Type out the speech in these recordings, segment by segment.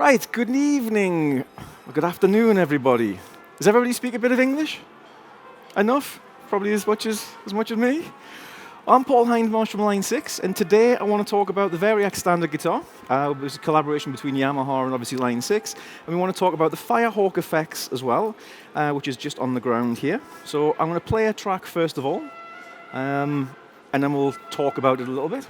Right, good evening, or good afternoon, everybody. Does everybody speak a bit of English? Enough? Probably as much as me? I'm Paul Hindmarsh from Line 6, and today I want to talk about the Variax standard guitar. It was a collaboration between Yamaha and obviously Line 6, and we want to talk about the Firehawk Effects as well, which is just on the ground here. So I'm going to play a track first of all, and then we'll talk about it a little bit.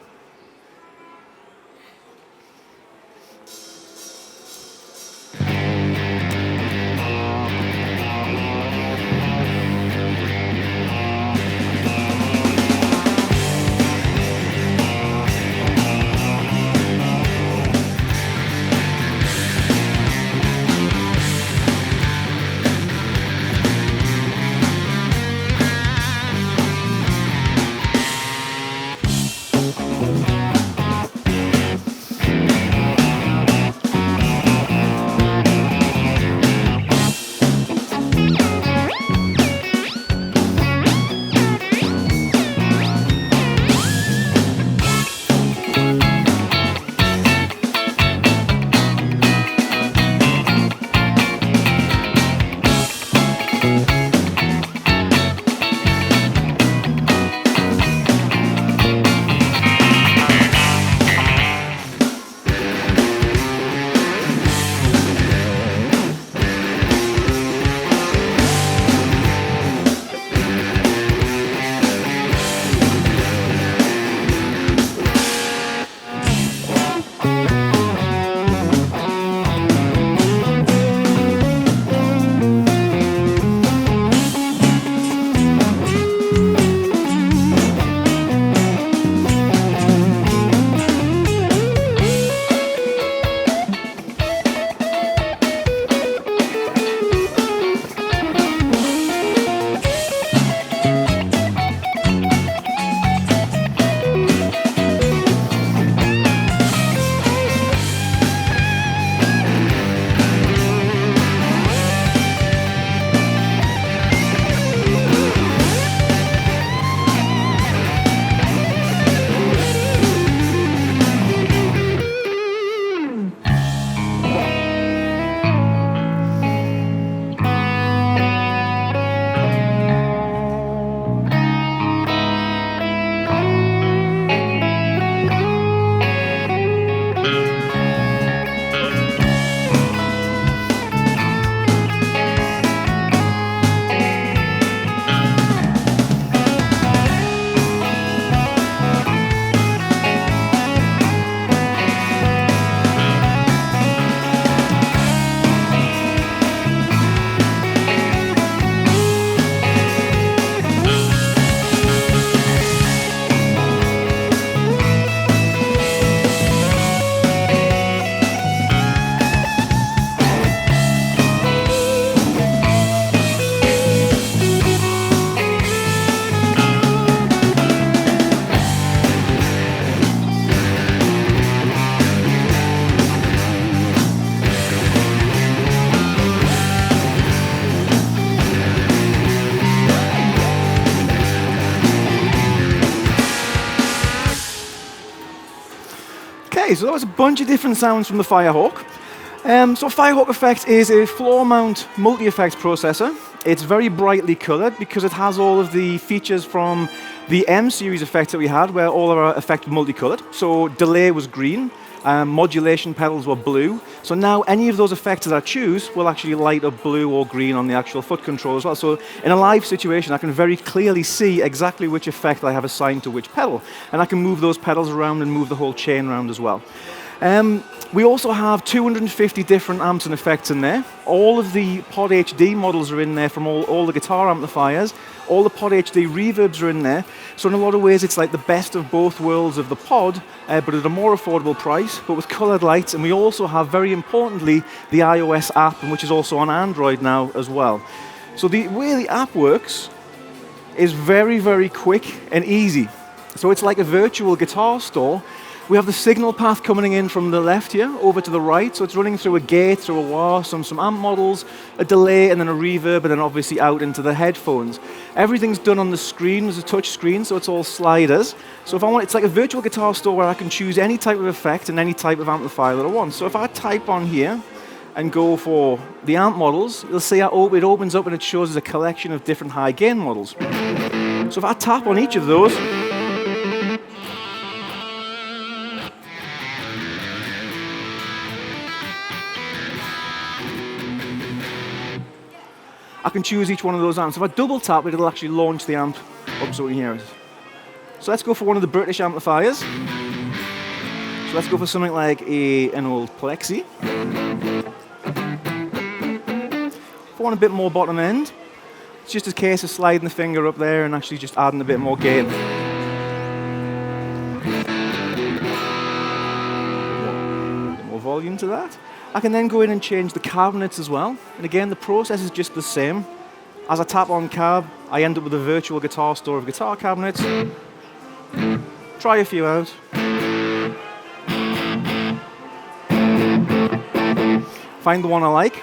Okay, so that was a bunch of different sounds from the Firehawk. So Firehawk Effect is a floor mount multi-effects processor. It's very brightly colored because it has all of the features from the M series effects that we had, where all of our effects were multicolored. So delay was green, modulation pedals were blue. So now any of those effects that I choose will actually light up blue or green on the actual foot control as well. So in a live situation, I can very clearly see exactly which effect I have assigned to which pedal. And I can move those pedals around and move the whole chain around as well. We also have 250 different amps and effects in there. All of the Pod HD models are in there from all the guitar amplifiers. All the Pod HD reverbs are in there. So in a lot of ways, it's like the best of both worlds of the Pod, but at a more affordable price, but with colored lights. And we also have, very importantly, the iOS app, which is also on Android now as well. So the way the app works is very, very quick and easy. So it's like a virtual guitar store We have the signal path coming in from the left here, over to the right. So it's running through a gate, through a wah, some amp models, a delay, and then a reverb, and then obviously out into the headphones. Everything's done on the screen. There's a touch screen, so it's all sliders. So if I want, it's like a virtual guitar store where I can choose any type of effect and any type of amplifier that I want. So if I type on here and go for the amp models, you'll see how it opens up and it shows us a collection of different high gain models. So if I tap on each of those, I can choose each one of those amps. If I double tap it, it'll actually launch the amp up so we can hear it. So let's go for one of the British amplifiers. So let's go for something like an old Plexi. If I want a bit more bottom end, it's just a case of sliding the finger up there and actually just adding a bit more gain. A bit more volume to that. I can then go in and change the cabinets as well. And again, the process is just the same. As I tap on cab, I end up with a virtual guitar store of guitar cabinets. Try a few out. Find the one I like.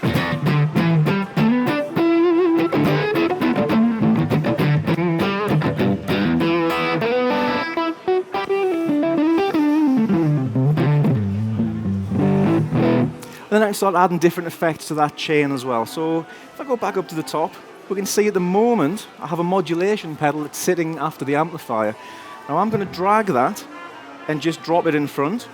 Then I can start adding different effects to that chain as well. So if I go back up to the top, we can see at the moment I have a modulation pedal that's sitting after the amplifier. Now I'm going to drag that and just drop it in front.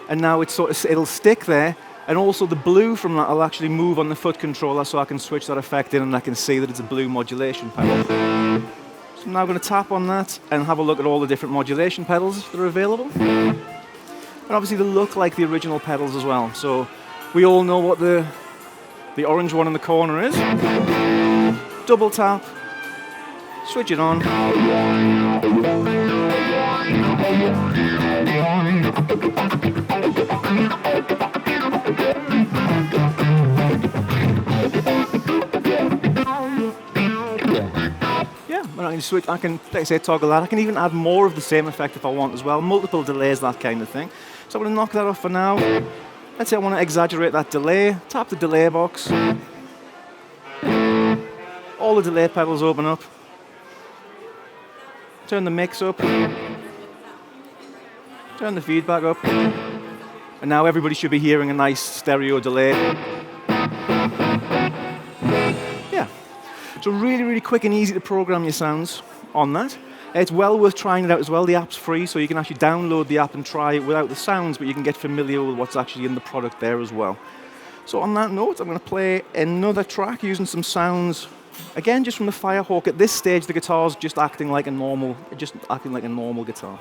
And now it'll stick there, and also the blue from that will actually move on the foot controller, so I can switch that effect in and I can see that it's a blue modulation pedal. So I'm now going to tap on that and have a look at all the different modulation pedals that are available. And obviously they look like the original pedals as well. So we all know what the orange one in the corner is. Double tap, switch it on. Yeah, when I can switch, I can, like I say, toggle that. I can even add more of the same effect if I want as well. Multiple delays, that kind of thing. So I'm going to knock that off for now. Let's say I want to exaggerate that delay. Tap the delay box. All the delay pedals open up. Turn the mix up. Turn the feedback up. And now everybody should be hearing a nice stereo delay. Yeah. So really, really quick and easy to program your sounds on that. It's well worth trying it out as well. The app's free, so you can actually download the app and try it without the sounds, but you can get familiar with what's actually in the product there as well. So on that note, I'm going to play another track using some sounds, again, just from the Firehawk. At this stage, the guitar's just acting like a normal guitar.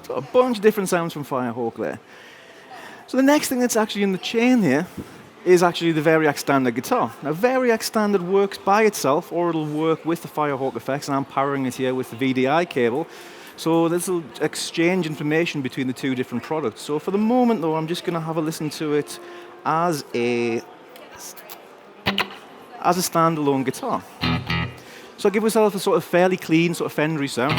So a bunch of different sounds from Firehawk there. So the next thing that's actually in the chain here is actually the Variac Standard guitar. Now Variac Standard works by itself, or it'll work with the Firehawk Effects, and I'm powering it here with the VDI cable. So this will exchange information between the two different products. So for the moment though, I'm just going to have a listen to it as a standalone guitar. So I give myself a sort of fairly clean, sort of Fendery sound.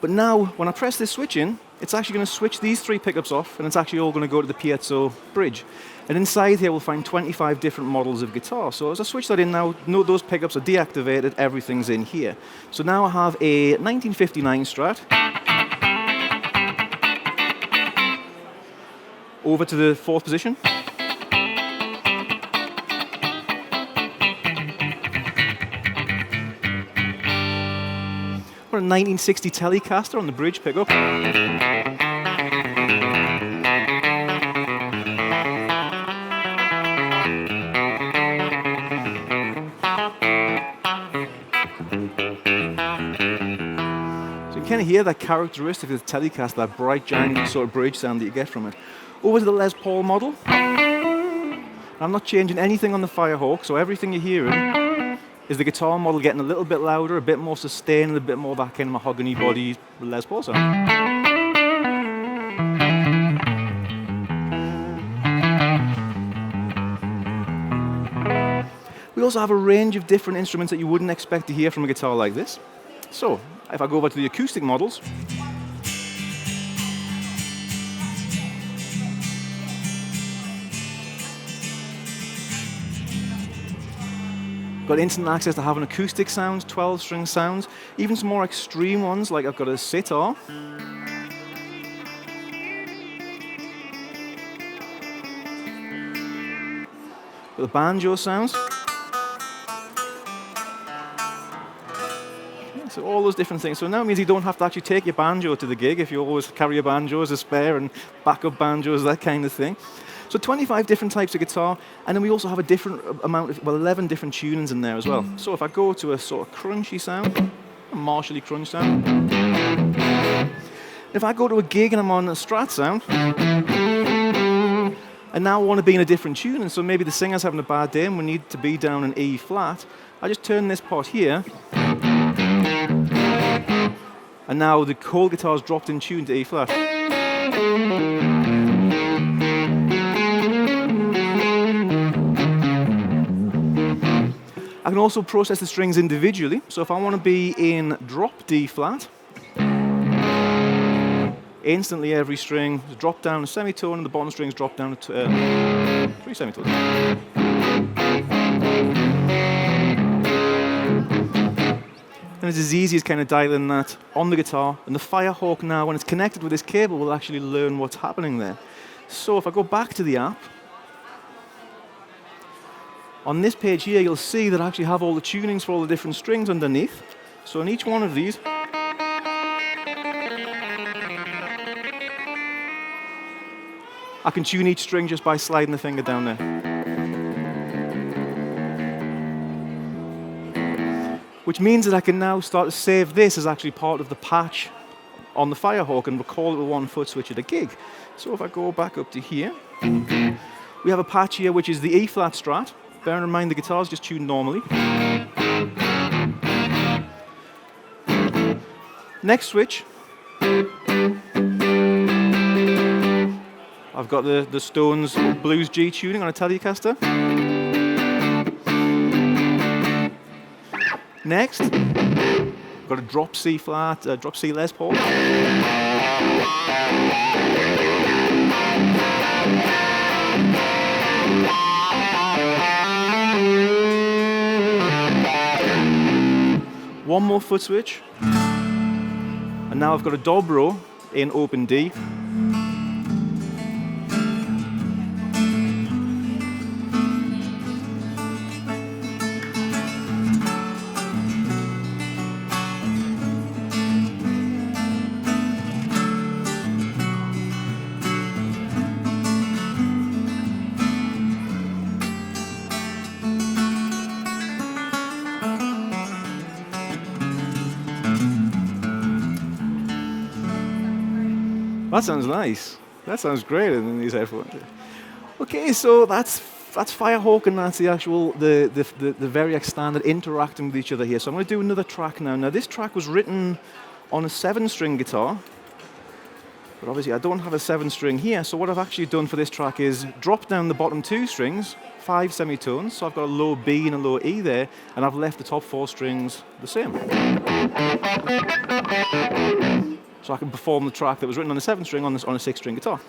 But now, when I press this switch in, it's actually going to switch these 3 pickups off, and it's actually all going to go to the Piezo Bridge. And inside here, we'll find 25 different models of guitar. So as I switch that in now, note those pickups are deactivated, everything's in here. So now I have a 1959 Strat. Over to the 4th position. A 1960 Telecaster on the bridge pickup. So you can kind of hear that characteristic of the Telecaster, that bright, giant sort of bridge sound that you get from it. Over to the Les Paul model. I'm not changing anything on the Firehawk, so everything you're hearing is the guitar model getting a little bit louder, a bit more sustained, and a bit more that kind of mahogany body Les Paul sound. We also have a range of different instruments that you wouldn't expect to hear from a guitar like this. So, if I go over to the acoustic models, got instant access to having acoustic sounds, 12-string sounds, even some more extreme ones, like I've got a sitar. Got the banjo sounds. Yeah, so all those different things. So now it means you don't have to actually take your banjo to the gig if you always carry a banjo as a spare and backup banjos, that kind of thing. So 25 different types of guitar, and then we also have a different amount of, 11 different tunings in there as well. So if I go to a sort of crunchy sound, a martially crunch sound. If I go to a gig and I'm on a Strat sound, and now I want to be in a different tune, and so maybe the singer's having a bad day and we need to be down in E flat, I just turn this pot here, and now the whole guitar's dropped in tune to E flat. I can also process the strings individually. So if I want to be in drop D flat, instantly every string is dropped down a semitone and the bottom strings drop down to 3 semitones. And it's as easy as kind of dialing that on the guitar, and the Firehawk now, when it's connected with this cable, will actually learn what's happening there. So if I go back to the app, on this page here, you'll see that I actually have all the tunings for all the different strings underneath. So on each one of these, I can tune each string just by sliding the finger down there. Which means that I can now start to save this as actually part of the patch on the Firehawk and record it with 1 foot switch at a gig. So if I go back up to here, we have a patch here which is the E flat Strat. Bearing in mind the guitar's just tuned normally. Next switch, I've got the Stones Blues G tuning on a Telecaster. Next, I've got a drop C flat, drop C Les Paul. One more foot switch, and now I've got a dobro in open D. That sounds nice. That sounds great in these headphones. Okay, so that's Firehawk, and that's the actual, the Variac standard interacting with each other here. So I'm going to do another track now. Now this track was written on a 7-string guitar, but obviously I don't have a 7-string here, so what I've actually done for this track is drop down the bottom 2 strings, 5 semitones, so I've got a low B and a low E there, and I've left the top 4 strings the same. So I can perform the track that was written on a 7-string on a 6-string guitar.